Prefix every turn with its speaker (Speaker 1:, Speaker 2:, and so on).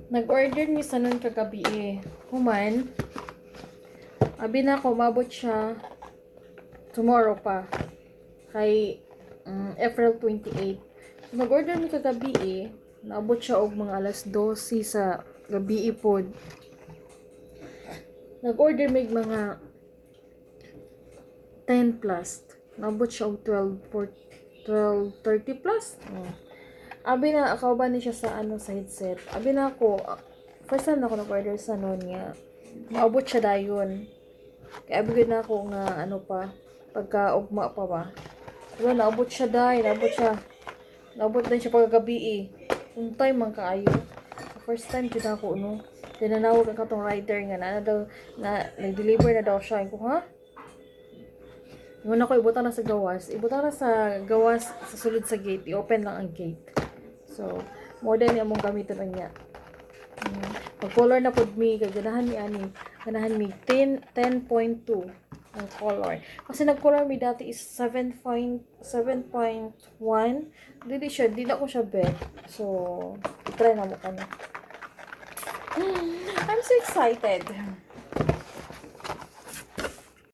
Speaker 1: Nag-order ni sa nun kagabi eh. Human, abi na ako, mabot siya tomorrow pa. Kay April 28. Nag-order ni kagabi eh. Naabot siya og mga alas 12 sa gabi pod. Nag-order mig mga 10 plus. Naabot siya og 12:30 plus. Abi na, ako ba ni siya sa sa headset. Abi na ako, first time na ako nag-order sa noon nga. Maabot siya dayon. Kaya abi na ako nga pa, pagka-ugma pa ba. Diba, naabot siya dayon, naabot din siya pagkagabi eh. Yung time man kaayo. First time dyan ako, no. Tinanawag ang katong rider nga nag-deliver na daw siya. Ko, ha? Ngun ako, ibutan na sa gawas. Ibutan na sa gawas sa sulod sa gate. I-open lang ang gate. So, modern niya mong gamitin lang niya. Pag-color na pod mi, ganahan mi 10.2 ang color. Kasi nag-color mi dati is 7.1. Di na ko siya bet. So, try na mo kami. I'm so excited.